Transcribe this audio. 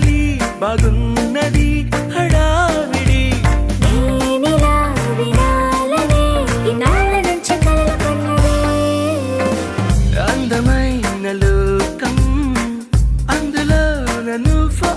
కదలి బాగున్నది హడావిడి నేనిలా వినాలనే ఇన్నాళ్ళ నుంచి కలలు కన్నదే అందమైన లోకం అందులో నువ్వు